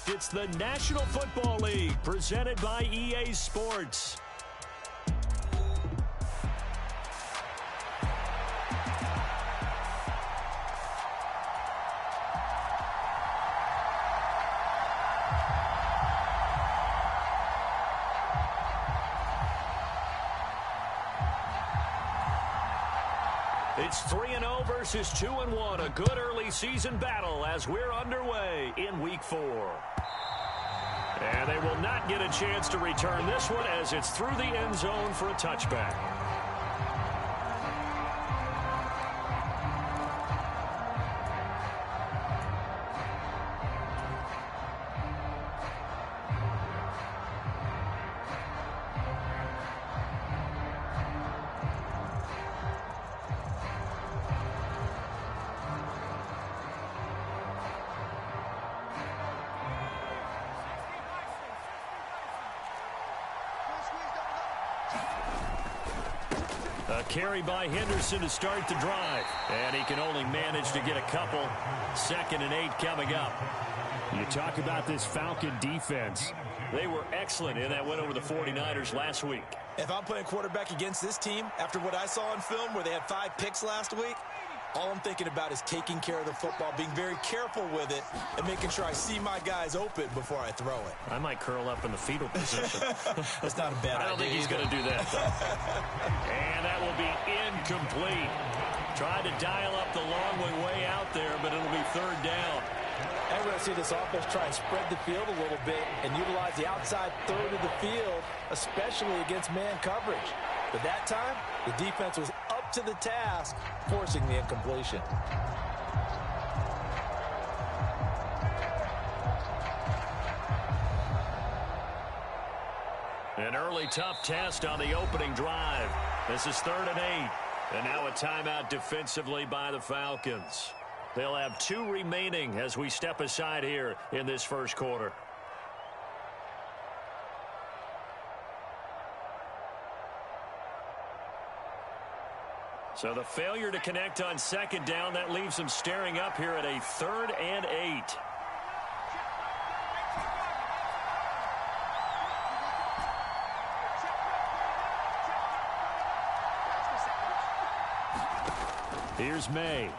half. It's the National Football League presented by EA Sports. It's 3-0 versus 2-1. A good early season battle as we're underway in Week 4. And they will not get a chance to return this one as it's through the end zone for a touchback. A carry by Henderson to start the drive. And he can only manage to get a couple. 2nd and 8 coming up. You talk about this Falcon defense. They were excellent in that win over the 49ers last week. If I'm playing quarterback against this team, after what I saw on film where they had 5 picks last week, all I'm thinking about is taking care of the football, being very careful with it, and making sure I see my guys open before I throw it. I might curl up in the fetal position. That's not a bad idea. I don't think he's going to do that, though. And that will be incomplete. Tried to dial up the long way out there, but it'll be 3rd down. And we're going to see this offense try and spread the field a little bit and utilize the outside third of the field, especially against man coverage. But that time, the defense was up to the task, forcing the incompletion. An early tough test on the opening drive. This is 3rd and 8. And now a timeout defensively by the Falcons. They'll have 2 remaining as we step aside here in this first quarter. So the failure to connect on 2nd down, that leaves them staring up here at a 3rd and 8. Here's May.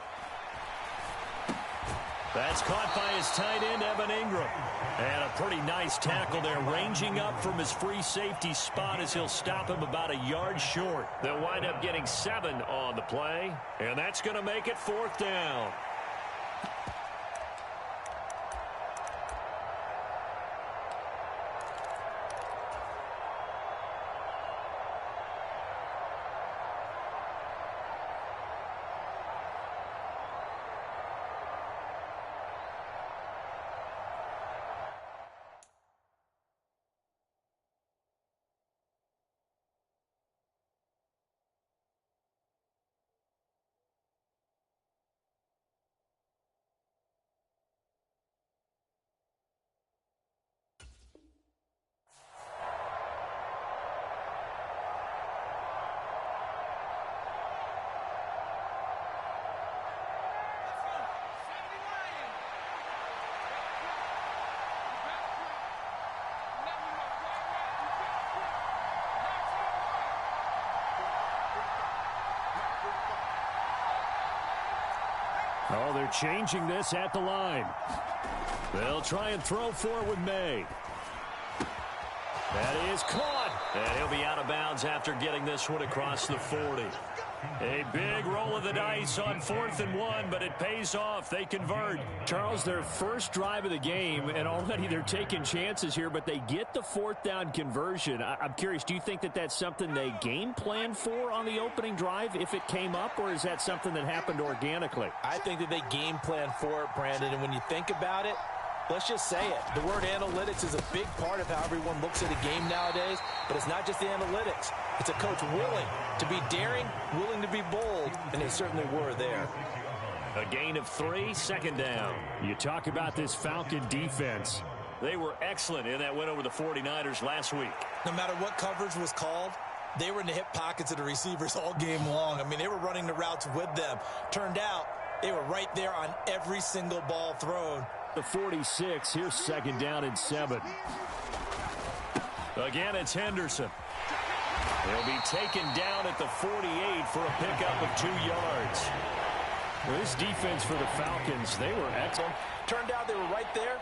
That's caught by his tight end, Evan Ingram. And a pretty nice tackle there, ranging up from his free safety spot as he'll stop him about a yard short. They'll wind up getting 7 on the play, and that's going to make it 4th down. Oh, they're changing this at the line. They'll try and throw for it with May. That is caught. And he'll be out of bounds after getting this one across the 40. A big roll of the dice on 4th and 1, but it pays off. They convert. Charles, their first drive of the game, and already they're taking chances here, but they get the 4th down conversion. I'm curious, do you think that that's something they game planned for on the opening drive if it came up, or is that something that happened organically? I think that they game planned for it, Brandon, and when you think about it, let's just say it. The word analytics is a big part of how everyone looks at a game nowadays, but it's not just the analytics. It's a coach willing to be daring, willing to be bold, and they certainly were there. A gain of 3, 2nd down. You talk about this Falcon defense. They were excellent in that win over the 49ers last week. No matter what coverage was called, they were in the hip pockets of the receivers all game long. I mean, they were running the routes with them. Turned out, they were right there on every single ball thrown. The 46, here's second down and 7. Again, it's Henderson. He'll be taken down at the 48 for a pickup of 2 yards. Well, this defense for the Falcons, they were excellent. Turned out they were right there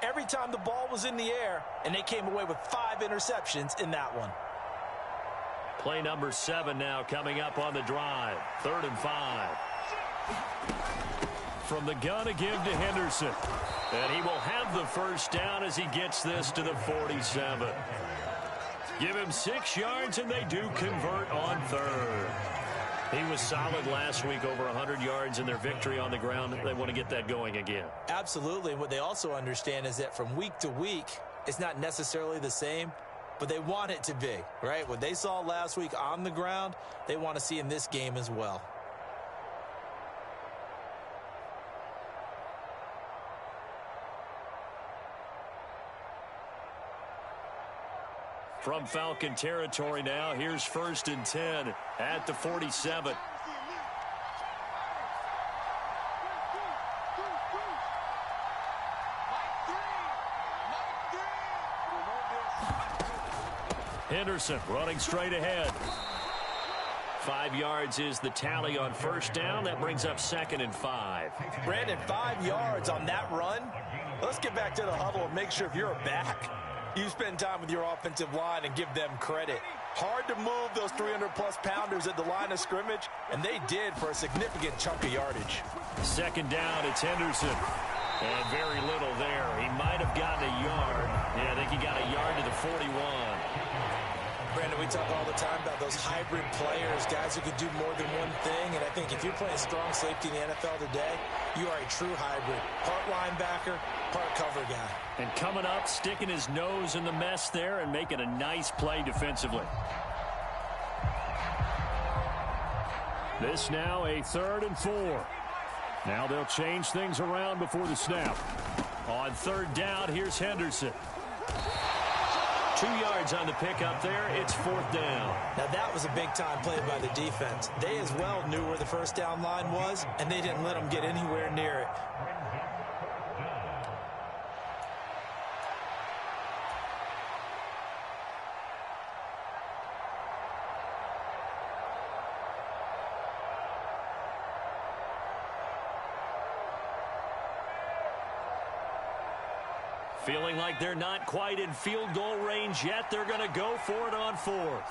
every time the ball was in the air, and they came away with 5 interceptions in that one. Play number 7 now coming up on the drive. 3rd and 5. From the gun to give to Henderson. And he will have the first down as he gets this to the 47. Give him 6 yards, and they do convert on 3rd. He was solid last week, over 100 yards in their victory on the ground. They want to get that going again. Absolutely. And what they also understand is that from week to week, it's not necessarily the same, but they want it to be, right? What they saw last week on the ground, they want to see in this game as well. From Falcon territory now, here's 1st and 10 at the 47. Henderson running straight ahead. 5 yards is the tally on first down. That brings up 2nd and 5. Brandon, 5 yards on that run. Let's get back to the huddle and make sure if you're a back, you spend time with your offensive line and give them credit. Hard to move those 300-plus pounders at the line of scrimmage, and they did for a significant chunk of yardage. 2nd down, it's Henderson. And very little there. He might have gotten a yard. Yeah, I think he got a yard to the 41. Brandon, we talk all the time about those hybrid players, guys who could do more than one thing. And I think if you're playing strong safety in the NFL today, you are a true hybrid. Part linebacker, part cover guy. And coming up, sticking his nose in the mess there and making a nice play defensively. This now a 3rd and 4. Now they'll change things around before the snap. On 3rd down, here's Henderson. 2 yards on the pickup there. It's 4th down. Now that was a big-time play by the defense. They as well knew where the first down line was, and they didn't let them get anywhere near it. Feeling like they're not quite in field goal range yet. They're going to go for it on 4th.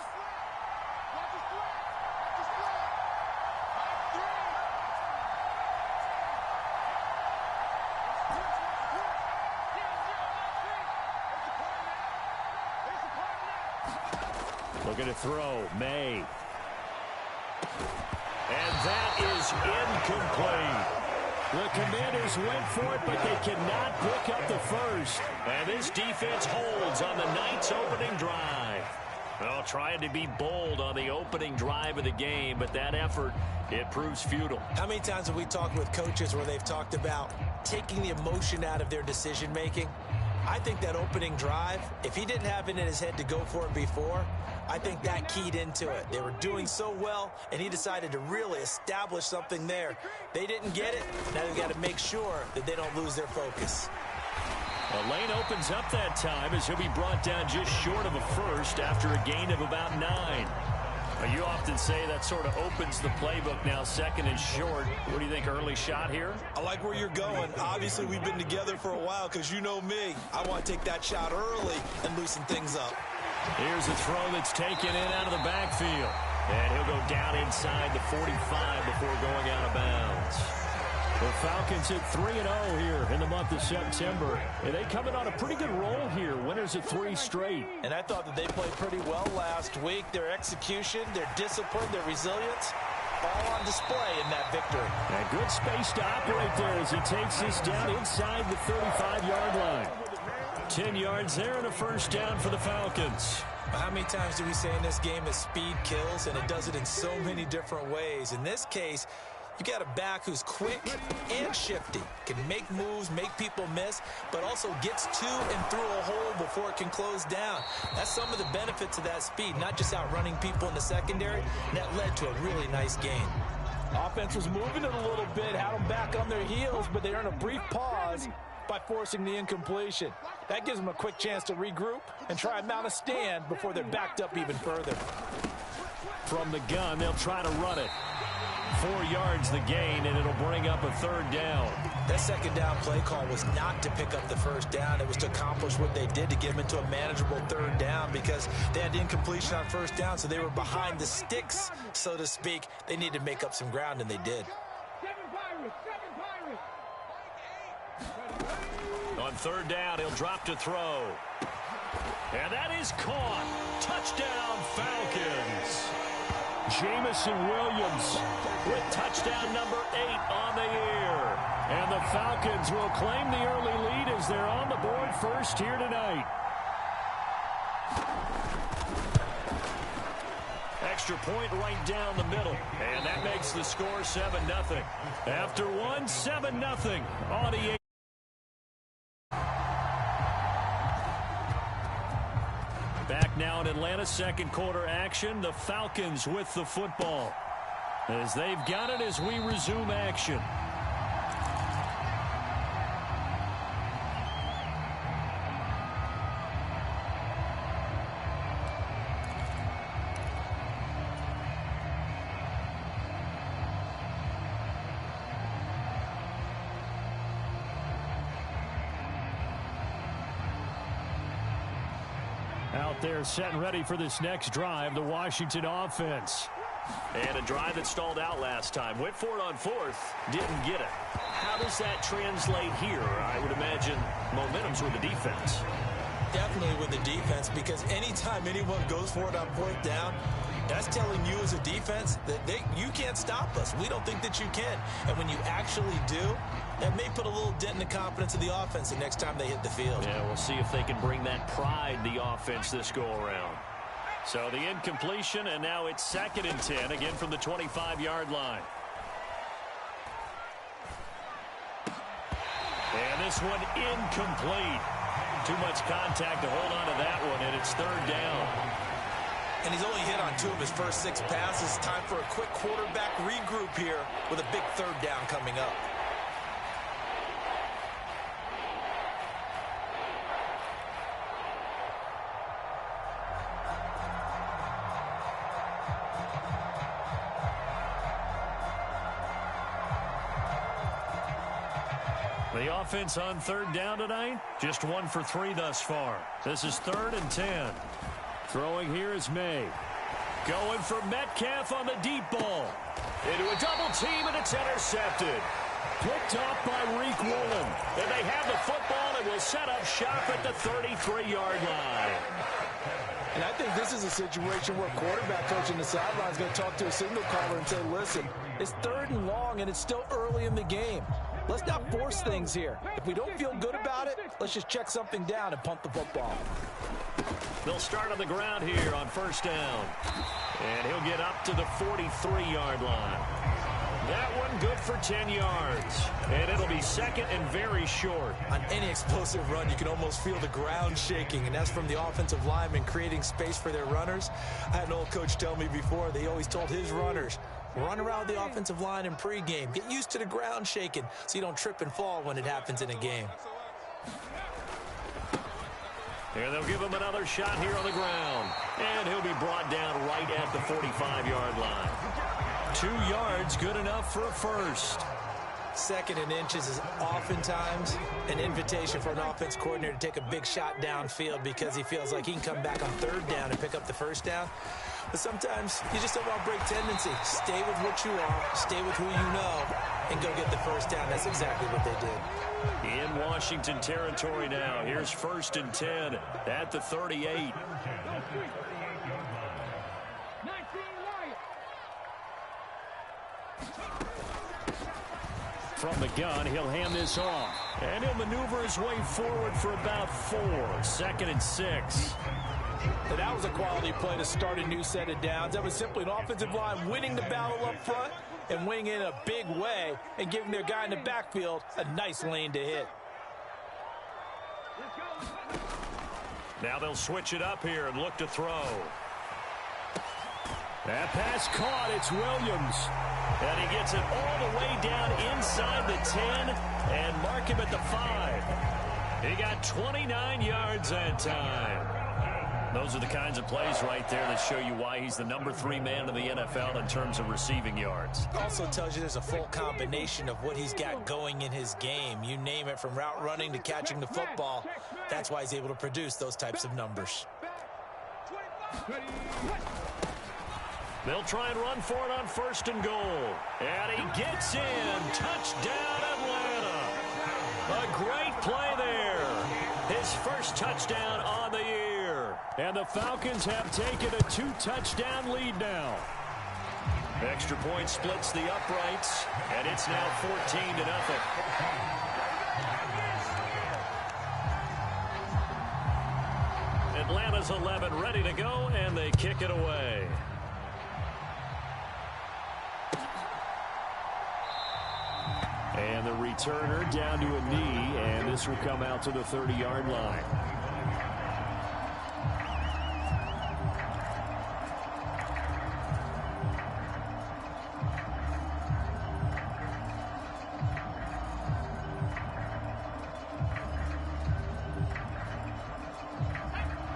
Looking to throw, May. And that is incomplete. The Commanders went for it, but they cannot pick up the first. And this defense holds on the Knights' opening drive. Well, trying to be bold on the opening drive of the game, but that effort, it proves futile. How many times have we talked with coaches where they've talked about taking the emotion out of their decision-making? I think that opening drive, if he didn't have it in his head to go for it before, I think that keyed into it. They were doing so well, and he decided to really establish something there. They didn't get it. Now they've got to make sure that they don't lose their focus. The lane opens up that time as he'll be brought down just short of a first after a gain of about 9. You often say that sort of opens the playbook now, 2nd and short. What do you think, early shot here? I like where you're going. Obviously, we've been together for a while because you know me. I want to take that shot early and loosen things up. Here's a throw that's taken in out of the backfield. And he'll go down inside the 45 before going out of bounds. The Falcons hit 3-0 here in the month of September. And they come in on a pretty good roll here. Winners of 3 straight. And I thought that they played pretty well last week. Their execution, their discipline, their resilience, all on display in that victory. And good space to operate there as he takes this down inside the 35-yard line. 10 yards there and a first down for the Falcons. How many times do we say in this game that speed kills, and it does it in so many different ways? In this case, you got a back who's quick and shifty, can make moves, make people miss, but also gets to and through a hole before it can close down. That's some of the benefits of that speed, not just outrunning people in the secondary, and that led to a really nice gain. Offense was moving it a little bit, had them back on their heels, but they earned a brief pause, by forcing the incompletion. That gives them a quick chance to regroup and try and mount a stand before they're backed up even further. From the gun, they'll try to run it. 4 yards the gain, and it'll bring up a 3rd down. That 2nd down play call was not to pick up the 1st down. It was to accomplish what they did to get them into a manageable 3rd down because they had incompletion on 1st down, so they were behind the sticks, so to speak. They needed to make up some ground, and they did. On 3rd down, he'll drop to throw. And that is caught. Touchdown, Falcons. Jamison Williams with touchdown number 8 on the year. And the Falcons will claim the early lead as they're on the board first here tonight. Extra point right down the middle. And that makes the score 7-0. After one, 7-0 on EA. Back now in Atlanta, 2nd quarter action. The Falcons with the football as they've got it as we resume action. Out there set and ready for this next drive, the Washington offense. And a drive that stalled out last time. Went for it on 4th. Didn't get it. How does that translate here? I would imagine momentum's with the defense. Definitely with the defense, because anytime anyone goes for it on 4th down, that's telling you as a defense that you can't stop us. We don't think that you can. And when you actually do, that may put a little dent in the confidence of the offense the next time they hit the field. Yeah, we'll see if they can bring that pride, the offense, this go-around. So the incompletion, and now it's 2nd and 10, again from the 25-yard line. And this one incomplete. Too much contact to hold on to that one, and it's 3rd down. And he's only hit on 2 of his first 6 passes. Time for a quick quarterback regroup here with a big 3rd down coming up. The offense on 3rd down tonight, just 1 for 3 thus far. This is 3rd and 10. Throwing here is May. Going for Metcalf on the deep ball. Into a double team, and it's intercepted. Picked off by Reek Woolen. And they have the football and will set up shop at the 33-yard line. And I think this is a situation where quarterback coach in the sideline is going to talk to a signal caller and say, listen, it's 3rd and long, and it's still early in the game. Let's not force things here. If we don't feel good about it, let's just check something down and punt the football. They'll start on the ground here on 1st down. And he'll get up to the 43-yard line. That one good for 10 yards. And it'll be 2nd and very short. On any explosive run, you can almost feel the ground shaking, and that's from the offensive linemen creating space for their runners. I had an old coach tell me before, they always told his runners, run around the offensive line in pregame. Get used to the ground shaking so you don't trip and fall when it happens in a game. And they'll give him another shot here on the ground. And he'll be brought down right at the 45-yard line. 2 yards, good enough for a first. 2nd and inches is oftentimes an invitation for an offense coordinator to take a big shot downfield because he feels like he can come back on 3rd down and pick up the 1st down. But sometimes you just don't want to break tendency. Stay with what you are, stay with who you know, and go get the 1st down. That's exactly what they did. In Washington territory now. Here's 1st and 10 at the 38. From the gun, he'll hand this off. And he'll maneuver his way forward for about 4. 2nd and 6. And that was a quality play to start a new set of downs. That was simply an offensive line winning the battle up front and winning in a big way and giving their guy in the backfield a nice lane to hit. Now they'll switch it up here and look to throw. That pass caught. It's Williams. And he gets it all the way down inside the 10 and mark him at the 5. He got 29 yards that time. Those are the kinds of plays right there that show you why he's the number 3 man in the NFL in terms of receiving yards. Also tells you there's a full combination of what he's got going in his game. You name it, from route running to catching the football. That's why he's able to produce those types of numbers. They'll try and run for it on 1st and goal. And he gets in. Touchdown, Atlanta. A great play there. His first touchdown on the year. And the Falcons have taken a 2-touchdown lead now. Extra point splits the uprights, and it's now 14-0. Atlanta's 11 ready to go, and they kick it away. And the returner down to a knee, and this will come out to the 30-yard line.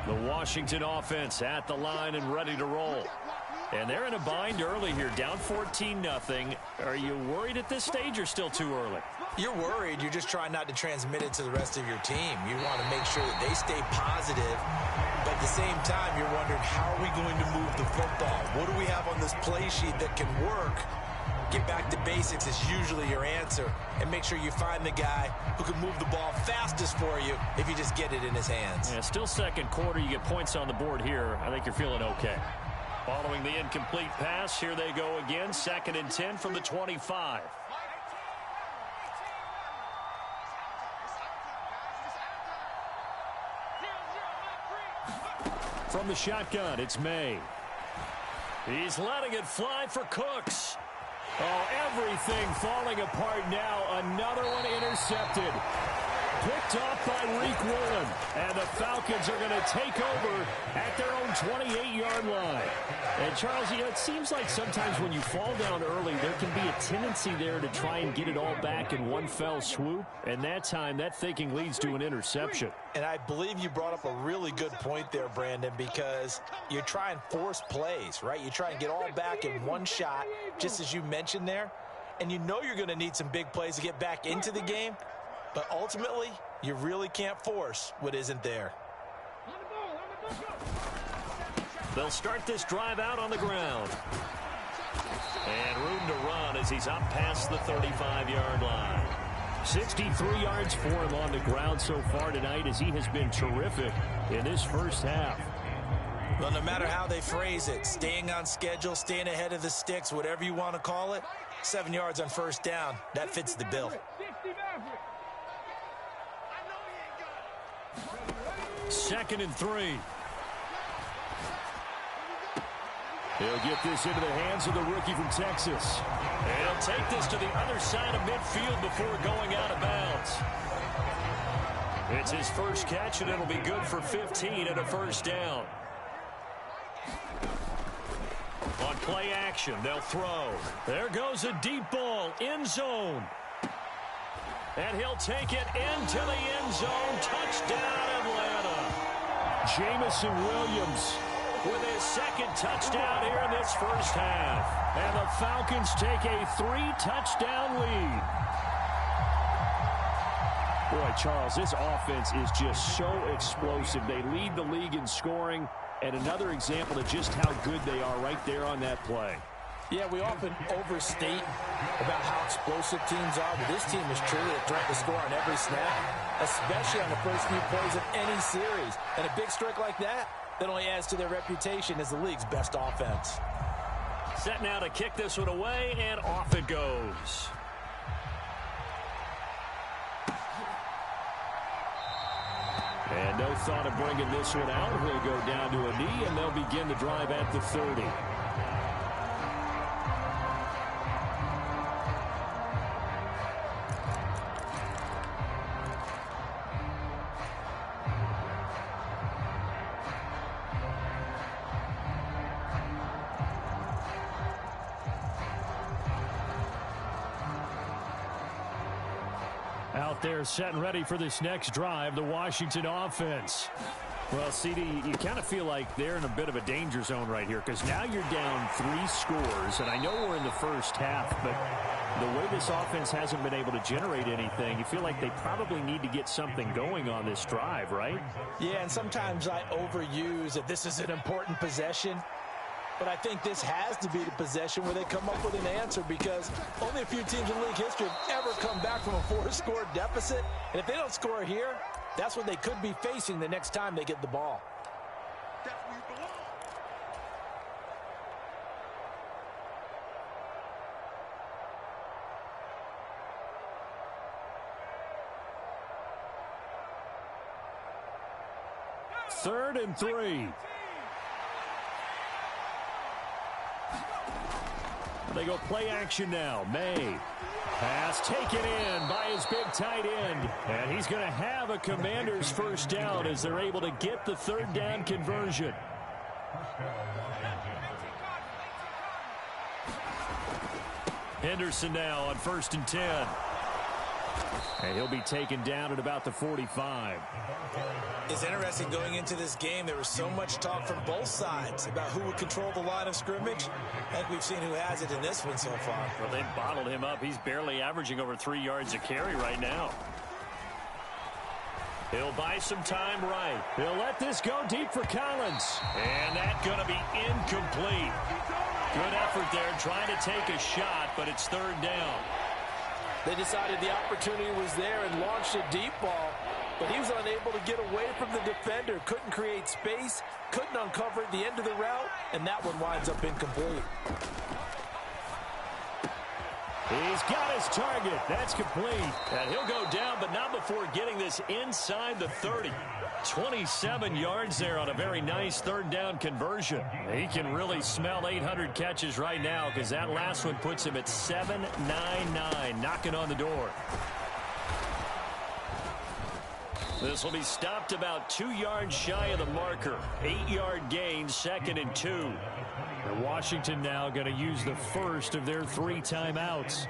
The Washington offense at the line and ready to roll. And they're in a bind early here, down 14-0. Are you worried at this stage or still too early? You're worried. You're just trying not to transmit it to the rest of your team. You want to make sure that they stay positive. But at the same time, you're wondering, how are we going to move the football? What do we have on this play sheet that can work? Get back to basics is usually your answer. And make sure you find the guy who can move the ball fastest for you if you just get it in his hands. Yeah, still second quarter. You get points on the board here. I think you're feeling okay. Following the incomplete pass, here they go again. 2nd and 10 from the 25. From the shotgun, it's May. He's letting it fly for Cooks. Oh, everything falling apart now. Another one intercepted. Picked off by Reek Woolen. And the Falcons are going to take over at their own 28-yard line. And, Charles, you know, it seems like sometimes when you fall down early, there can be a tendency there to try and get it all back in one fell swoop. And that time, that thinking leads to an interception. And I believe you brought up a really good point there, Brandon, because you try and force plays, right? You try and get all back in one shot, just as you mentioned there. And you know you're going to need some big plays to get back into the game. But ultimately, you really can't force what isn't there. They'll start this drive out on the ground. And room to run as he's up past the 35-yard line. 63 yards for him on the ground so far tonight, as he has been terrific in this first half. Well, no matter how they phrase it, staying on schedule, staying ahead of the sticks, whatever you want to call it, 7 yards on first down, that fits the bill. 2nd and 3. He'll get this into the hands of the rookie from Texas. And he'll take this to the other side of midfield before going out of bounds. It's his first catch, and it'll be good for 15 and a first down. On play action, they'll throw. There goes a deep ball, end zone. And he'll take it into the end zone. Touchdown, Atlanta. Jamison Williams with his 2nd touchdown here in this first half. And the Falcons take a 3-touchdown lead. Boy, Charles, this offense is just so explosive. They lead the league in scoring, and another example of just how good they are right there on that play. Yeah, we often overstate about how explosive teams are, but this team is truly a threat to score on every snap, especially on the first few plays of any series. And a big streak like that only adds to their reputation as the league's best offense. Set now to kick this one away, and off it goes. And no thought of bringing this one out. He'll go down to a knee, and they'll begin the drive at the 30. Out there set and ready for this next drive, the Washington offense. Well, CD, you kind of feel like they're in a bit of a danger zone right here because now you're down 3 scores, and I know we're in the first half, but the way this offense hasn't been able to generate anything, you feel like they probably need to get something going on this drive, right? Yeah, and sometimes I overuse that this is an important possession. But I think this has to be the possession where they come up with an answer because only a few teams in league history have ever come back from a 4-score deficit. And if they don't score here, that's what they could be facing the next time they get the ball. That's where you belong. Third and 3. They go play action now. May. Pass taken in by his big tight end. And he's going to have a Commanders first down as they're able to get the third down conversion. Henderson now on 1st and 10. And he'll be taken down at about the 45. It's interesting going into this game. There was so much talk from both sides about who would control the line of scrimmage. I think we've seen who has it in this one so far. Well, they've bottled him up. He's barely averaging over 3 yards a carry right now. He'll buy some time right. He'll let this go deep for Collins. And that's going to be incomplete. Good effort there trying to take a shot, but it's third down. They decided the opportunity was there and launched a deep ball, but he was unable to get away from the defender. Couldn't create space, couldn't uncover the end of the route, and that one winds up incomplete. He's got his target. That's complete. And he'll go down, but not before getting this inside the 30. 27 yards there on a very nice third down conversion. He can really smell 800 catches right now because that last one puts him at 799, knocking on the door. This will be stopped about 2 yards shy of the marker. 8-yard gain, 2nd and 2. And Washington now going to use the first of their 3 timeouts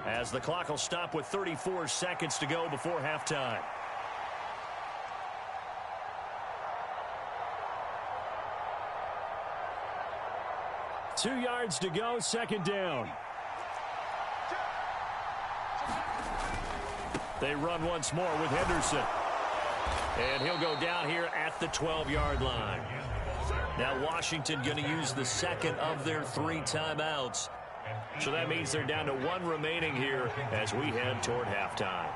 as the clock will stop with 34 seconds to go before halftime. Two yards to go, 2nd down. They run once more with Henderson. And he'll go down here at the 12-yard line. Now Washington going to use the second of their 3 timeouts. So that means they're down to 1 remaining here as we head toward halftime.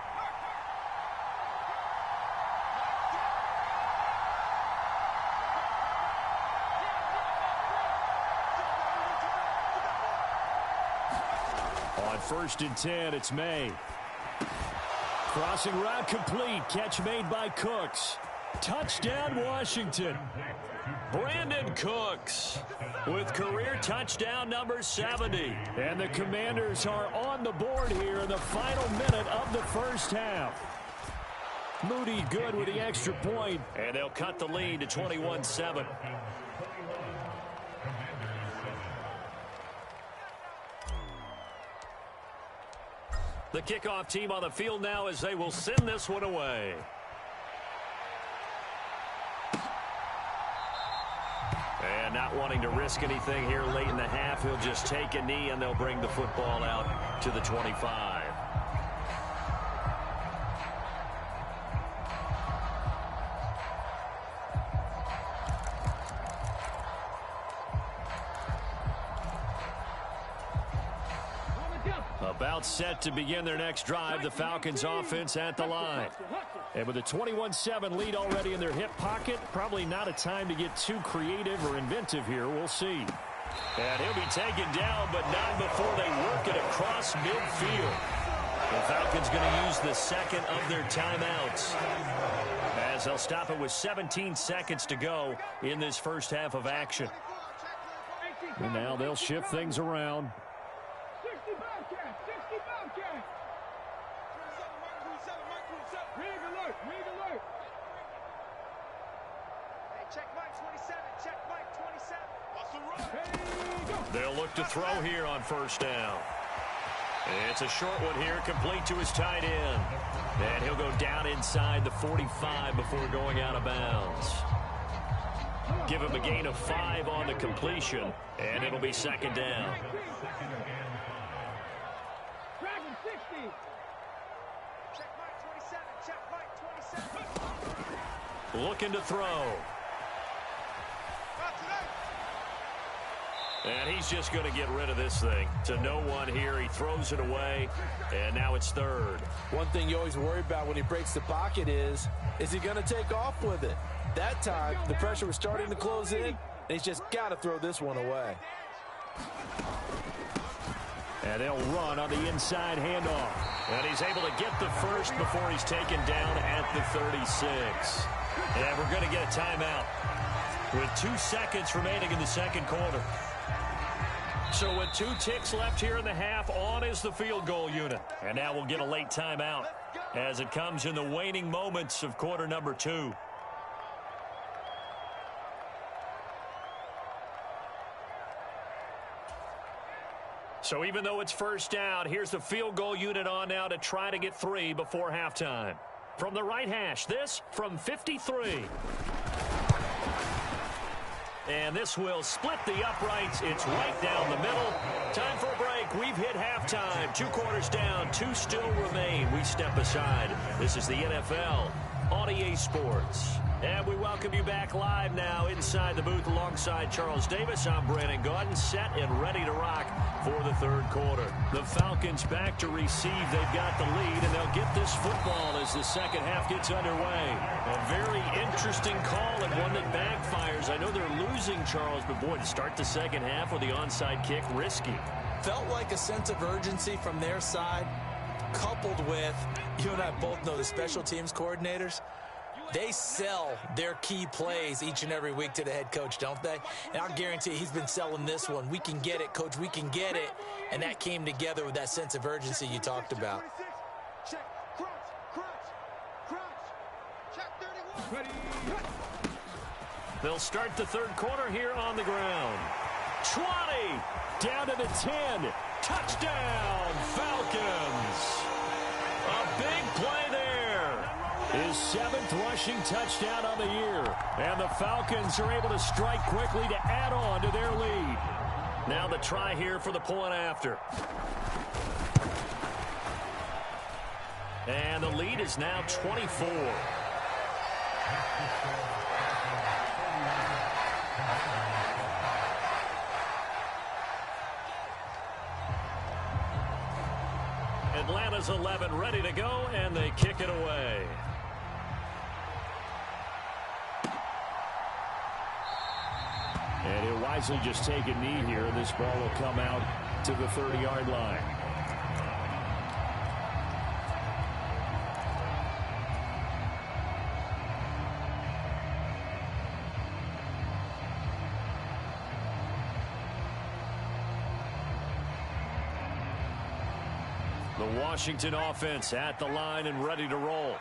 On 1st and 10, it's May. Crossing route complete. Catch made by Cooks. Touchdown, Washington. Brandon Cooks with career touchdown number 70. And the Commanders are on the board here in the final minute of the first half. Moody good with the extra point. And they'll cut the lead to 21-7. The kickoff team on the field now as they will send this one away. And not wanting to risk anything here late in the half, he'll just take a knee and they'll bring the football out to the 25. About set to begin their next drive, the Falcons offense at the line. And with a 21-7 lead already in their hip pocket, probably not a time to get too creative or inventive here. We'll see. And he'll be taken down, but not before they work it across midfield. The Falcons going to use the second of their timeouts as they'll stop it with 17 seconds to go in this first half of action. And now they'll shift things around. They'll look to throw here on 1st down. It's a short one here, complete to his tight end. And he'll go down inside the 45 before going out of bounds. Give him a gain of 5 on the completion, and it'll be second down. Looking to throw. And he's just going to get rid of this thing. To no one here. He throws it away, and now it's third. One thing you always worry about when he breaks the pocket is he going to take off with it? That time, the pressure was starting to close in, and he's just got to throw this one away. And they'll run on the inside handoff. And he's able to get the first before he's taken down at the 36. And we're going to get a timeout with 2 seconds remaining in the second quarter. So with 2 ticks left here in the half, on is the field goal unit. And now we'll get a late timeout as it comes in the waning moments of quarter number 2. So even though it's first down, here's the field goal unit on now to try to get 3 before halftime. From the right hash, this from 53. And this will split the uprights. It's right down the middle. Time for a break. We've hit halftime. 2 quarters down. 2 still remain. We step aside. This is the NFL on EA Sports. And we welcome you back live now inside the booth alongside Charles Davis. I'm Brandon Gaudin, set and ready to rock for the third quarter. The Falcons back to receive. They've got the lead, and they'll get this football as the second half gets underway. A very interesting call and one that backfires. I know they're losing, Charles, but boy, to start the second half with the onside kick, risky. Felt like a sense of urgency from their side, coupled with, you and I both know the special teams coordinators, they sell their key plays each and every week to the head coach, don't they? And I'll guarantee he's been selling this one. We can get it, coach, we can get it. And that came together with that sense of urgency you talked about. They'll start the third quarter here on the ground. 20, down to the 10. Touchdown, Falcons. A big play there. His 7th rushing touchdown on the year. And the Falcons are able to strike quickly to add on to their lead. Now the try here for the point after. And the lead is now 24. Atlanta's 11 ready to go, and they kick it away. And he'll wisely just take a knee here. This ball will come out to the 30-yard line. The Washington offense at the line and ready to roll.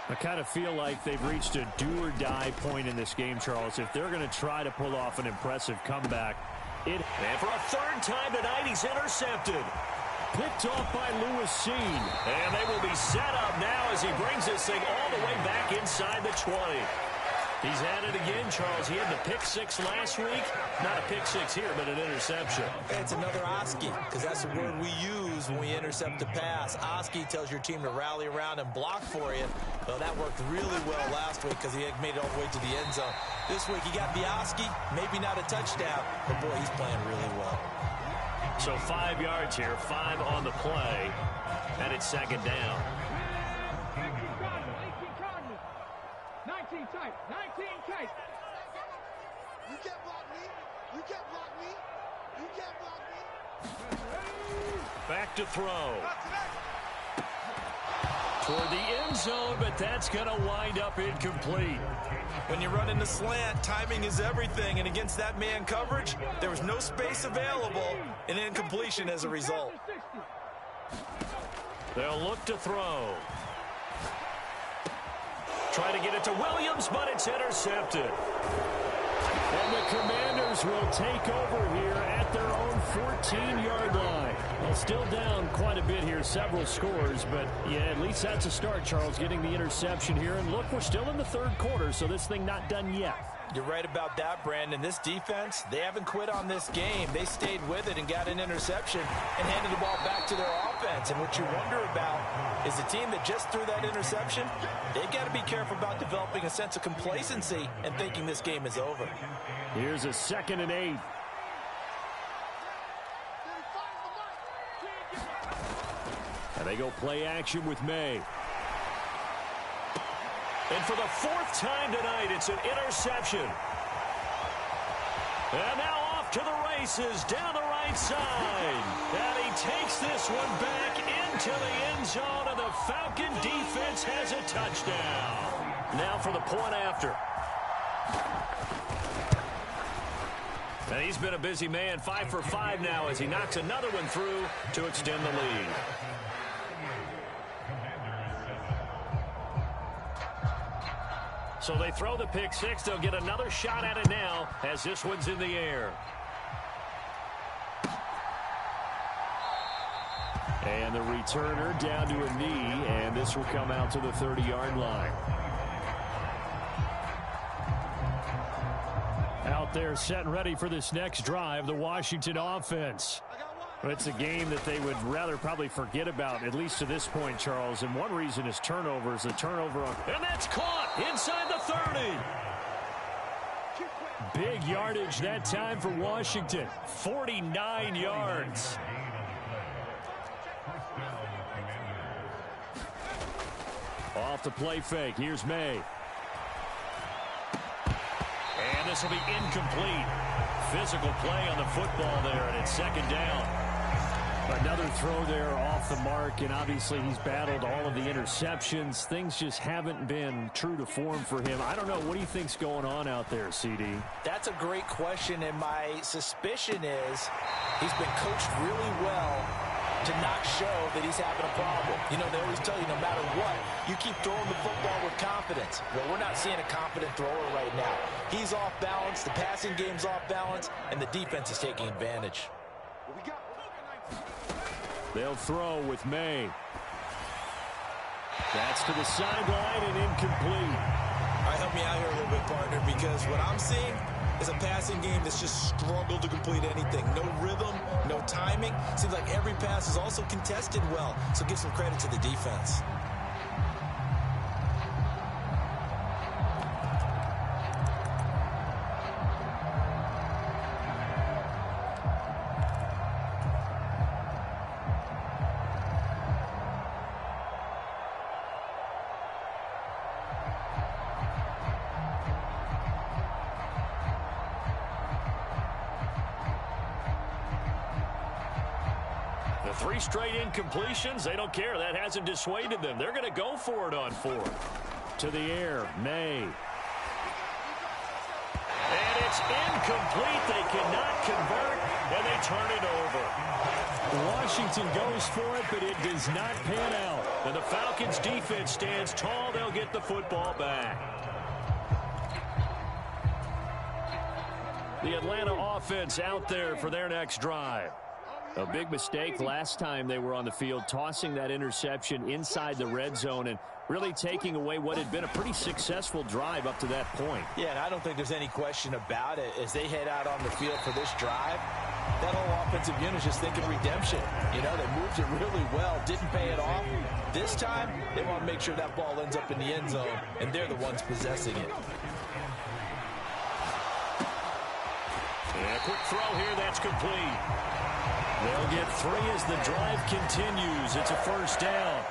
I kind of feel like they've reached a do-or-die point in this game, Charles. If they're going to try to pull off an impressive comeback, and for a third time tonight, he's intercepted. Picked off by Lewis Seen. And they will be set up now as he brings this thing all the way back inside the 20. He's at it again, Charles. He had the pick 6 last week. Not a pick 6 here, but an interception. It's another Oski, because that's the word we use when we intercept the pass. Oski tells your team to rally around and block for you. Well, that worked really well last week because he had made it all the way to the end zone. This week, he got the Oski, maybe not a touchdown, but boy, he's playing really well. So 5 yards here, 5 on the play, and it's second down. 19 tight, 19 tight. You can't block me. You can't block me. You can't block me. Back to throw. Toward the end zone, but that's going to wind up incomplete. When you run into slant, timing is everything, and against that man coverage, there was no space available, and incompletion as a result. They'll look to throw. Try to get it to Williams, but it's intercepted. And the Commanders will take over here at their own 14-yard line. Well, still down quite a bit here, several scores, but yeah, at least that's a start, Charles, getting the interception here. And look, we're still in the third quarter, so this thing not done yet. You're right about that, Brandon. This defense, they haven't quit on this game. They stayed with it and got an interception and handed the ball back to their offense. And what you wonder about is the team that just threw that interception, they've got to be careful about developing a sense of complacency and thinking this game is over. Here's a 2nd and 8. And they go play action with May. And for the 4th time tonight, it's an interception. And now off to the races down the right side. And he takes this one back into the end zone, and the Falcon defense has a touchdown. Now for the point after. And he's been a busy man, 5 for 5 now as he knocks another one through to extend the lead. So they throw the pick six. They'll get another shot at it now as this one's in the air. And the returner down to a knee, and this will come out to the 30-yard line. Out there set and ready for this next drive, the Washington offense. It's a game that they would rather probably forget about, at least to this point, Charles. And one reason is turnovers. A turnover on... And that's caught inside the 30. Big yardage that time for Washington. 49 yards. Off the play fake. Here's May. And this will be incomplete. Physical play on the football there, and it's 2nd down. Another throw there off the mark, and obviously he's battled all of the interceptions. Things just haven't been true to form for him. I don't know. What do you think's going on out there, CD? That's a great question, and my suspicion is he's been coached really well to not show that he's having a problem. You know, they always tell you no matter what, you keep throwing the football with confidence. Well, we're not seeing a confident thrower right now. He's off balance, the passing game's off balance, and the defense is taking advantage. They'll throw with May. That's to the sideline and incomplete. All right, help me out here a little bit, partner, because what I'm seeing is a passing game that's just struggled to complete anything. No rhythm, no timing. Seems like every pass is also contested well, so give some credit to the defense. The 3 straight incompletions, they don't care. That hasn't dissuaded them. They're going to go for it on 4th. To the air, May. And it's incomplete. They cannot convert, and they turn it over. Washington goes for it, but it does not pan out. And the Falcons' defense stands tall. They'll get the football back. The Atlanta offense out there for their next drive. A big mistake last time they were on the field, tossing that interception inside the red zone and really taking away what had been a pretty successful drive up to that point. Yeah, and I don't think there's any question about it. As they head out on the field for this drive, that whole offensive unit is just thinking redemption. You know, they moved it really well, didn't pay it off. This time, they want to make sure that ball ends up in the end zone, and they're the ones possessing it. And a quick throw here, that's complete. They'll get 3 as the drive continues. It's a 1st down.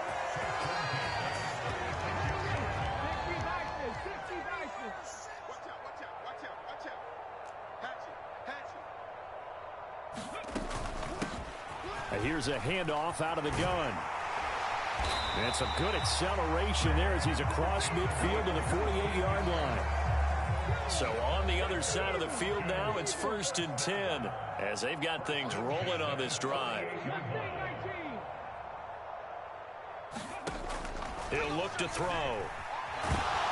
Here's a handoff out of the gun. And some good acceleration there as he's across midfield to the 48-yard line. So on the other side of the field now, it's 1st and 10 as they've got things rolling on this drive. He'll look to throw.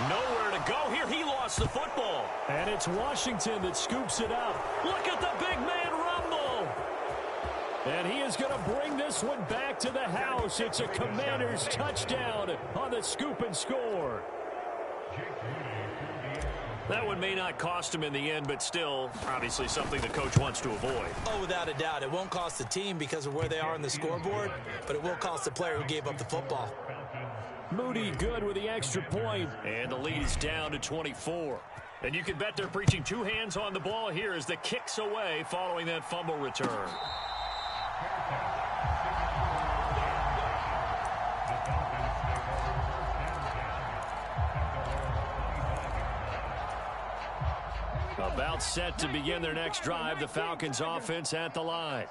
Nowhere to go here. He lost the football. And it's Washington that scoops it up. Look at the big man rumble. And he is going to bring this one back to the house. It's a Commanders touchdown on the scoop and score. That one may not cost him in the end, but still, obviously something the coach wants to avoid. Oh, without a doubt. It won't cost the team because of where they are on the scoreboard, but it will cost the player who gave up the football. Moody good with the extra point. And the lead is down to 24. And you can bet they're preaching two hands on the ball here as the kick's away following that fumble return. About set to begin their next drive, the Falcons offense at the line.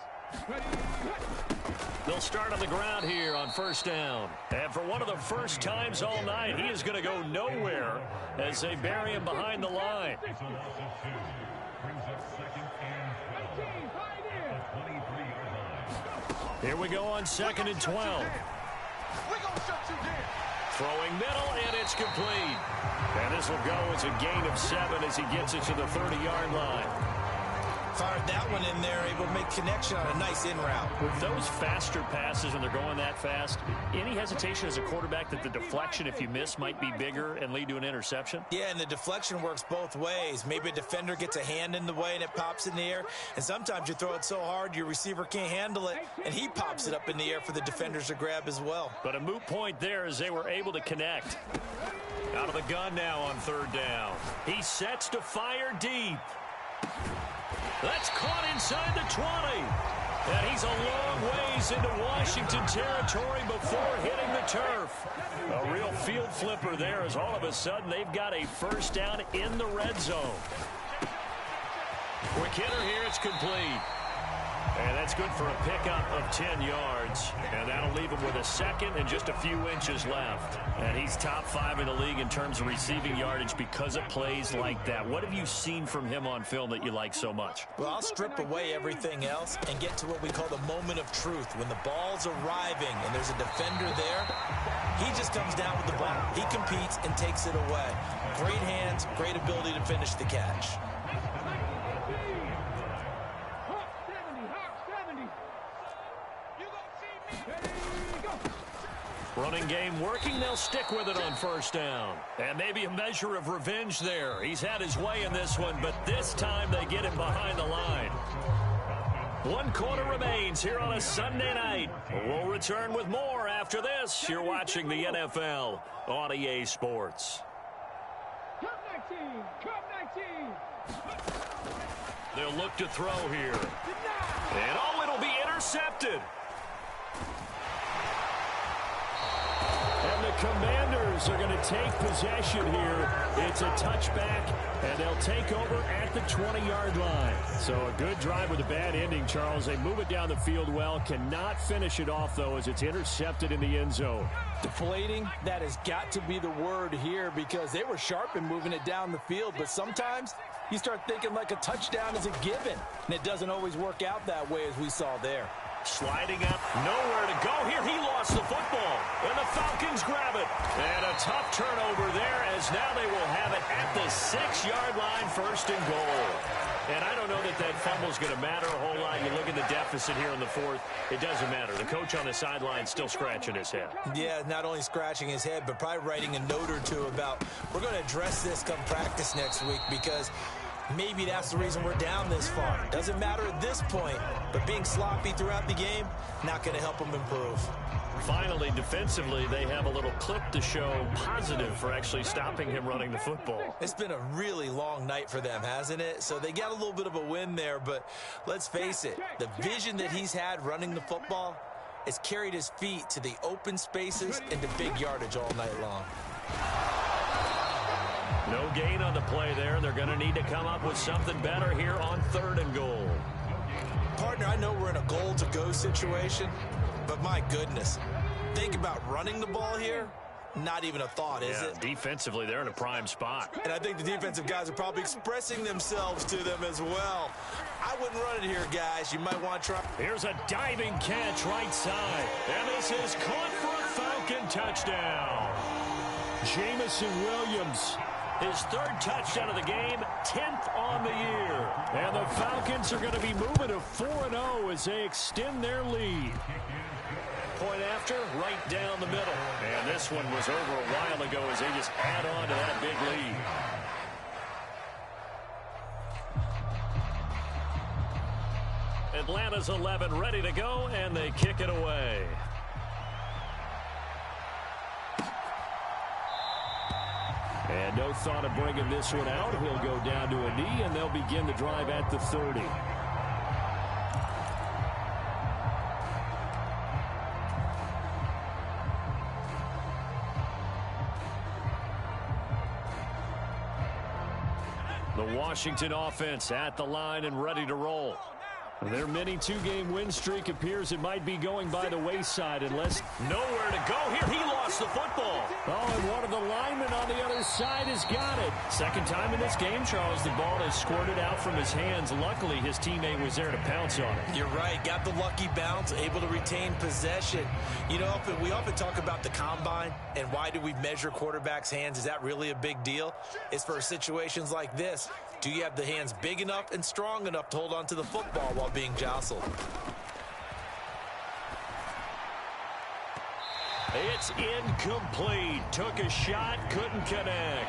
They'll start on the ground here on first down. And for one of the first times all night, he is going to go nowhere as they bury him behind the line. Here we go on 2nd and 12. Throwing middle, and it's complete. And this will go as a gain of 7 as he gets it to the 30-yard line. Fired that one in there, able to make connection on a nice in route. With those faster passes when they're going that fast, any hesitation as a quarterback that the deflection, if you miss, might be bigger and lead to an interception? Yeah, and the deflection works both ways. Maybe a defender gets a hand in the way and it pops in the air. And sometimes you throw it so hard your receiver can't handle it, and he pops it up in the air for the defenders to grab as well. But a moot point there as they were able to connect. Out of the gun now on 3rd down. He sets to fire deep. That's caught inside the 20. And he's a long ways into Washington territory before hitting the turf. A real field flipper there as all of a sudden they've got a first down in the red zone. Quick hitter here, it's complete. And that's good for a pickup of 10 yards. And that'll leave him with a second and just a few inches left. And he's top 5 in the league in terms of receiving yardage because of plays like that. What have you seen from him on film that you like so much? Well, I'll strip away everything else and get to what we call the moment of truth. When the ball's arriving and there's a defender there, he just comes down with the ball. He competes and takes it away. Great hands, great ability to finish the catch. Running game working, they'll stick with it on first down. And maybe a measure of revenge there. He's had his way in this one, but this time they get him behind the line. 1 quarter remains here on a Sunday night. We'll return with more after this. You're watching the NFL on EA Sports. They'll look to throw here. And oh, it'll be intercepted. And the Commanders are going to take possession here. It's a touchback, and they'll take over at the 20-yard line. So a good drive with a bad ending, Charles. They move it down the field well. Cannot finish it off, though, as it's intercepted in the end zone. Deflating, that has got to be the word here because they were sharp in moving it down the field. But sometimes you start thinking like a touchdown is a given, and it doesn't always work out that way as we saw there. Sliding up, nowhere to go here. He lost the football, and the Falcons grab it. And a tough turnover there as now they will have it at the 6-yard line, 1st and goal. And I don't know that that fumble is going to matter a whole lot. You look at the deficit here in the 4th, it doesn't matter. The coach on the sideline still scratching his head. Yeah, not only scratching his head, but probably writing a note or two about we're going to address this come practice next week because maybe that's the reason we're down this far. Doesn't matter at this point, but being sloppy throughout the game, not going to help them improve. Finally, defensively, they have a little clip to show positive for actually stopping him running the football. It's been a really long night for them, hasn't it? So they got a little bit of a win there, but let's face it, the vision that he's had running the football has carried his feet to the open spaces and to big yardage all night long. No gain on the play there. They're going to need to come up with something better here on 3rd and goal. Partner, I know we're in a goal-to-go situation, but my goodness, think about running the ball here. Not even a thought, is it? Defensively, they're in a prime spot. And I think the defensive guys are probably expressing themselves to them as well. I wouldn't run it here, guys. You might want to try. Here's a diving catch right side. And this is caught for a Falcon touchdown. Jamison Williams His third touchdown of the game, 10th on the year. And the Falcons are going to be moving to 4-0 as they extend their lead. Point after, right down the middle. And this one was over a while ago as they just add on to that big lead. Atlanta's 11 ready to go, and they kick it away. And no thought of bringing this one out. He'll go down to a knee, and they'll begin the drive at the 30. The Washington offense at the line and ready to roll. Their mini two-game win streak appears it might be going by the wayside unless nowhere to go here. He lost the football. Oh, and one of the linemen on the other side has got it. Second time in this game, Charles, the ball has squirted out from his hands. Luckily, his teammate was there to pounce on it. You're right. Got the lucky bounce, able to retain possession. You know, we often talk about the combine and why do we measure quarterbacks' hands? Is that really a big deal? It's for situations like this. Do you have the hands big enough and strong enough to hold on to the football while being jostled? It's incomplete. Took a shot, couldn't connect.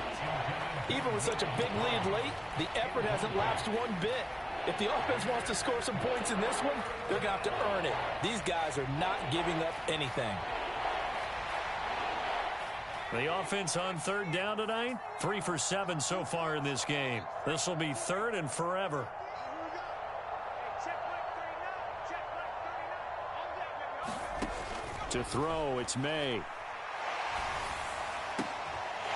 Even with such a big lead late, the effort hasn't lapsed one bit. If the offense wants to score some points in this one, they're going to have to earn it. These guys are not giving up anything. The offense on third down tonight, 3 for 7 so far in this game. This will be third and forever. To throw, it's May.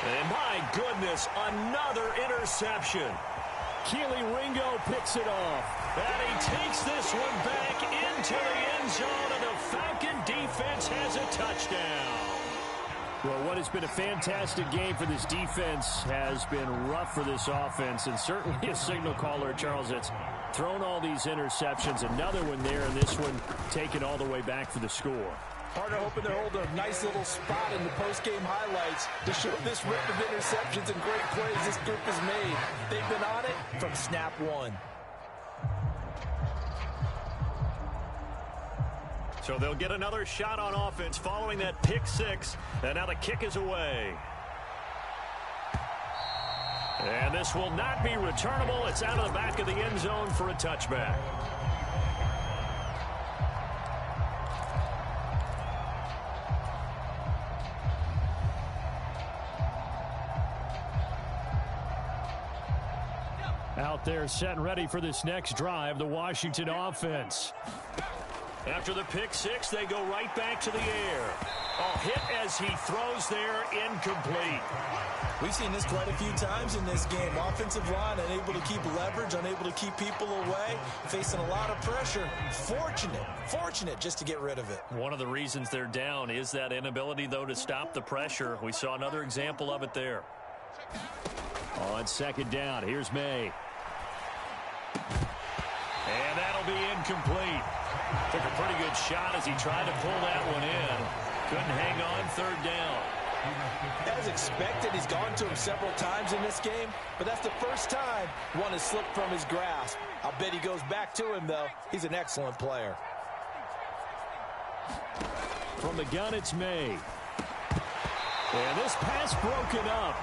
And my goodness, another interception. Keely Ringo picks it off. And he takes this one back into the end zone, and the Falcon defense has a touchdown. Well, what has been a fantastic game for this defense has been rough for this offense, and certainly a signal caller, Charles, that's thrown all these interceptions. Another one there, and this one taken all the way back for the score. Partner hoping to hold a nice little spot in the post-game highlights to show this rip of interceptions and great plays this group has made. They've been on it from snap one. So they'll get another shot on offense following that pick six. And now the kick is away. And this will not be returnable. It's out of the back of the end zone for a touchback. Out there set and ready for this next drive, the Washington offense. After the pick six, they go right back to the air. A hit as he throws there, incomplete. We've seen this quite a few times in this game. Offensive line unable to keep leverage, unable to keep people away, facing a lot of pressure. Fortunate just to get rid of it. One of the reasons they're down is that inability, though, to stop the pressure. We saw another example of it there. On second down, here's May. And that'll be incomplete. Took a pretty good shot as he tried to pull that one in. Couldn't hang on third down. As expected, he's gone to him several times in this game, but that's the first time one has slipped from his grasp. I'll bet he goes back to him, though. He's an excellent player. From the gun, it's May. And this pass broken up.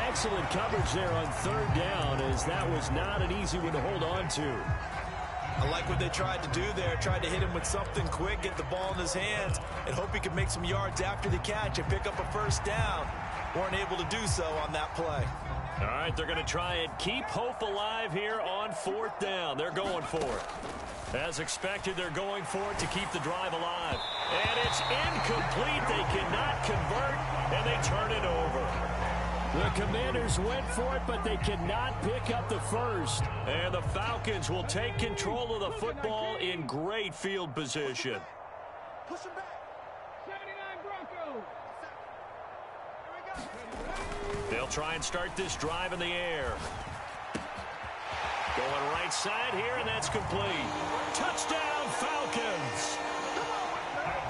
Excellent coverage there on third down, as that was not an easy one to hold on to. I like what they tried to do there. Tried to hit him with something quick, get the ball in his hands, and hope he could make some yards after the catch and pick up a first down. Weren't able to do so on that play. All right, they're going to try and keep hope alive here on fourth down. They're going for it. As expected, they're going for it to keep the drive alive. And it's incomplete. They cannot convert, and they turn it over. The Commanders went for it, but they cannot pick up the first. And the Falcons will take control of the football in great field position. Push him back. 79 Broncos. They'll try and start this drive in the air. Going right side here, and that's complete. Touchdown, Falcons.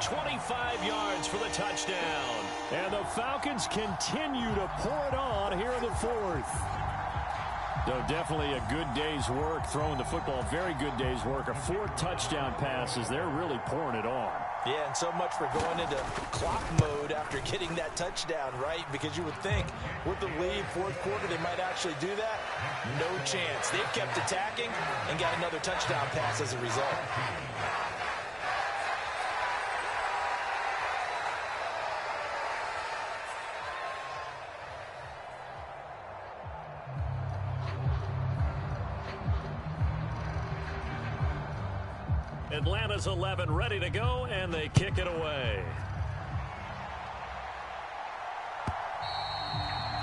25 yards for the touchdown. And the Falcons continue to pour it on here in the fourth. So definitely a good day's work throwing the football. Very good day's work. 4 touchdown passes. They're really pouring it on. Yeah, and so much for going into clock mode after getting that touchdown, right? Because you would think with the lead, fourth quarter, they might actually do that. No chance. They've kept attacking and got another touchdown pass as a result. Atlanta's 11 ready to go, and they kick it away.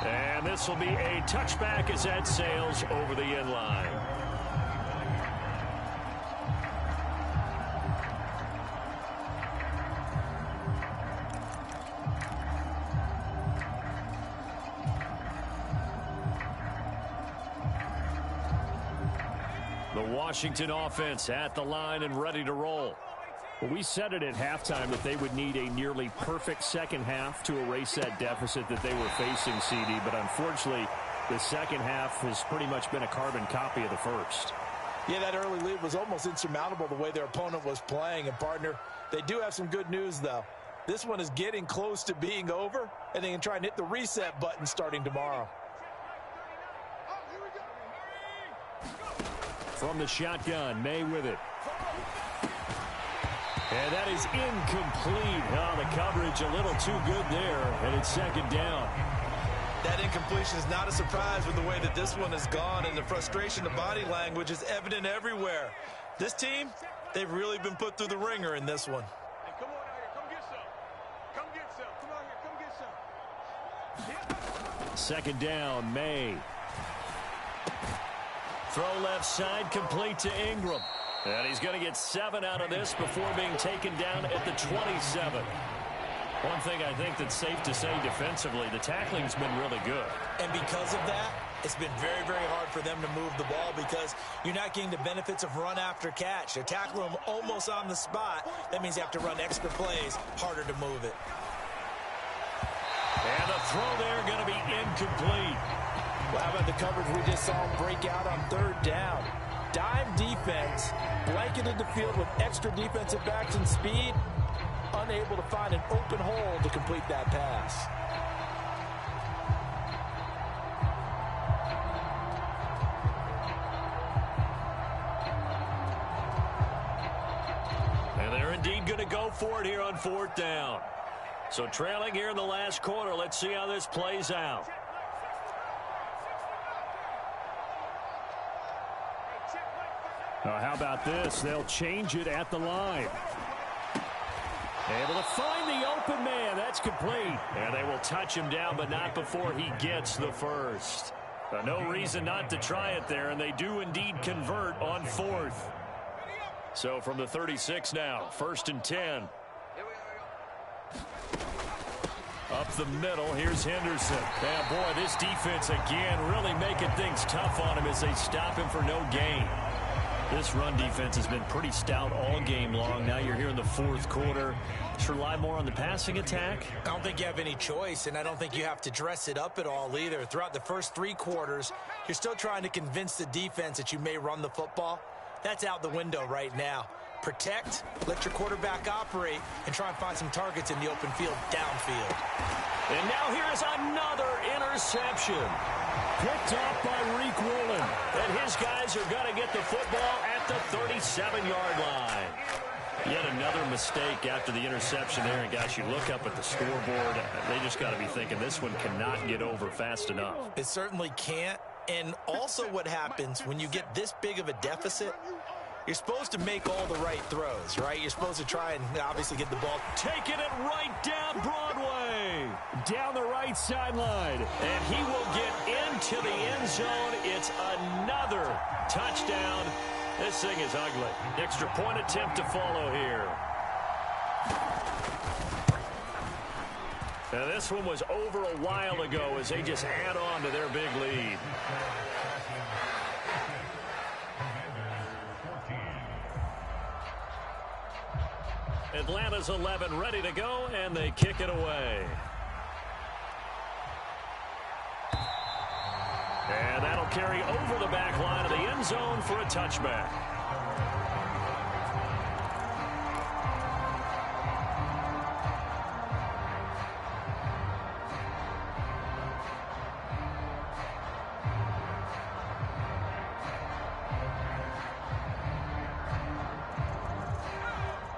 And this will be a touchback as that sails over the end line. The Washington offense at the line and ready to roll. Well, we said it at halftime that they would need a nearly perfect second half to erase that deficit that they were facing, CD. But unfortunately, the second half has pretty much been a carbon copy of the first. Yeah, that early lead was almost insurmountable the way their opponent was playing. And, partner, they do have some good news, though. This one is getting close to being over, and they can try and hit the reset button starting tomorrow. From the shotgun, May with it. And that is incomplete. Oh, the coverage a little too good there, and it's second down. That incompletion is not a surprise with the way that this one has gone, and the frustration, the body language is evident everywhere. This team, they've really been put through the ringer in this one. Hey, come on out here. Come get some. Come get some. Come out here. Come get some. Second down, May. Throw left side, complete to Ingram. And he's going to get 7 out of this before being taken down at the 27. One thing I think that's safe to say defensively, the tackling's been really good. And because of that, it's been very, very hard for them to move the ball because you're not getting the benefits of run after catch. They're tackling them almost on the spot. That means you have to run extra plays, harder to move it. And the throw there going to be incomplete. Well, how about the coverage we just saw him break out on third down? Dime defense, blanketed the field with extra defensive backs and speed, unable to find an open hole to complete that pass. And they're indeed going to go for it here on fourth down. So trailing here in the last quarter, let's see how this plays out. How about this? They'll change it at the line. Able to find the open man. That's complete. And they will touch him down, but not before he gets the first. No reason not to try it there, and they do indeed convert on fourth. So from the 36 now, 1st and 10. Up the middle, here's Henderson. And boy, this defense again really making things tough on him as they stop him for no gain. This run defense has been pretty stout all game long. Now you're here in the fourth quarter. Just rely more on the passing attack. I don't think you have any choice, and I don't think you have to dress it up at all either. Throughout the first 3 quarters, you're still trying to convince the defense that you may run the football. That's out the window right now. Protect, let your quarterback operate, and try and find some targets in the open field downfield. And now here's another interception. Picked off by Reek Woolen. And his guys are going to get the football at the 37-yard line. Yet another mistake after the interception there. And, guys, you look up at the scoreboard. They just got to be thinking this one cannot get over fast enough. It certainly can't. And also what happens when you get this big of a deficit, you're supposed to make all the right throws, right? You're supposed to try and obviously get the ball. Taking it right down Broadway. Down the right sideline. And he will get into the end zone. It's another touchdown. This thing is ugly. Extra point attempt to follow here. Now this one was over a while ago as they just add on to their big lead. Atlanta's 11 ready to go, and they kick it away. And that'll carry over the back line of the end zone for a touchback.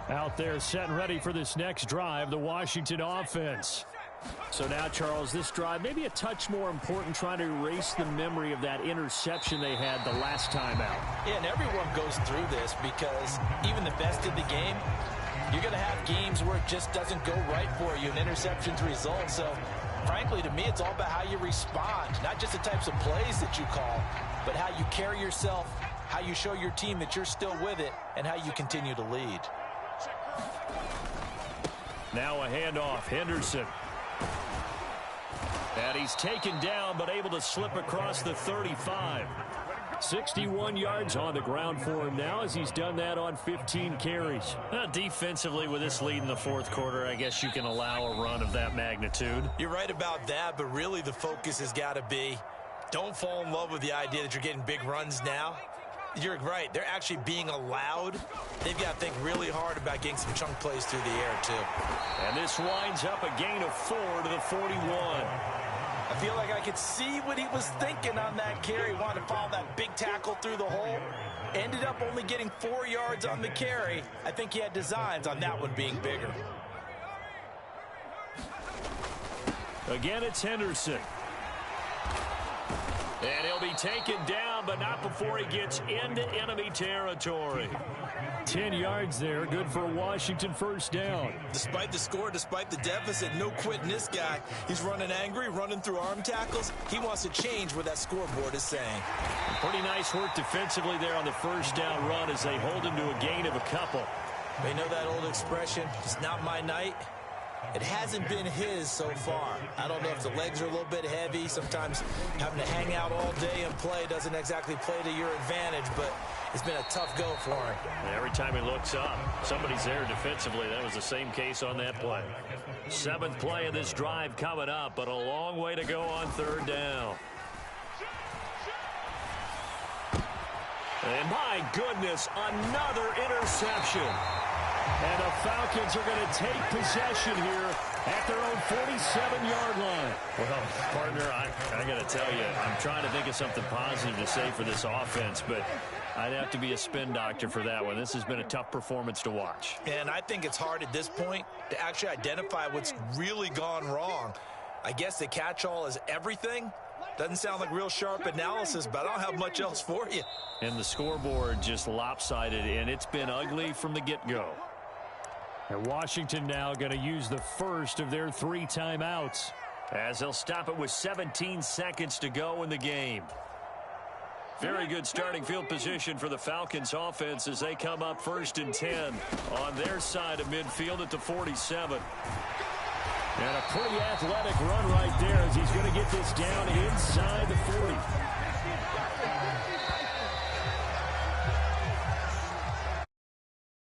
Out there set and ready for this next drive, the Washington offense. So now, Charles, this drive maybe a touch more important, trying to erase the memory of that interception they had the last time out. Yeah, and everyone goes through this because even the best in the game, you're going to have games where it just doesn't go right for you, and interceptions result. So, frankly, to me, it's all about how you respond, not just the types of plays that you call, but how you carry yourself, how you show your team that you're still with it, and how you continue to lead. Now a handoff, Henderson. And he's taken down, but able to slip across the 35. 61 yards on the ground for him now, as he's done that on 15 carries. Defensively, with this lead in the fourth quarter, I guess you can allow a run of that magnitude. You're right about that, but really the focus has got to be, don't fall in love with the idea that you're getting big runs now. You're right. They're actually being allowed. They've got to think really hard about getting some chunk plays through the air, too. And this winds up a gain of 4 to the 41. I feel like I could see what he was thinking on that carry. Wanted to follow that big tackle through the hole. Ended up only getting 4 yards on the carry. I think he had designs on that one being bigger. Again, it's Henderson. And he'll be taken down, but not before he gets into enemy territory. 10 yards there, good for a Washington first down. Despite the score, despite the deficit, no quitting this guy. He's running angry, running through arm tackles. He wants to change what that scoreboard is saying. Pretty nice work defensively there on the first down run as they hold him to a gain of a couple. They know that old expression, it's not my night. It hasn't been his so far. I don't know if the legs are a little bit heavy. Sometimes having to hang out all day and play doesn't exactly play to your advantage, but it's been a tough go for him. Every time he looks up, somebody's there defensively. That was the same case on that play. 7th play of this drive coming up, but a long way to go on 3rd down. And my goodness, another interception. And the Falcons are going to take possession here at their own 47-yard line. Well, partner, I got to tell you, I'm trying to think of something positive to say for this offense, but I'd have to be a spin doctor for that one. This has been a tough performance to watch. And I think it's hard at this point to actually identify what's really gone wrong. I guess the catch-all is everything. Doesn't sound like real sharp analysis, but I don't have much else for you. And the scoreboard just lopsided, and it's been ugly from the get-go. And Washington now going to use the first of their 3 timeouts, as they'll stop it with 17 seconds to go in the game. Very good starting field position for the Falcons offense as they come up 1st and 10 on their side of midfield at the 47. And a pretty athletic run right there as he's going to get this down inside the 40.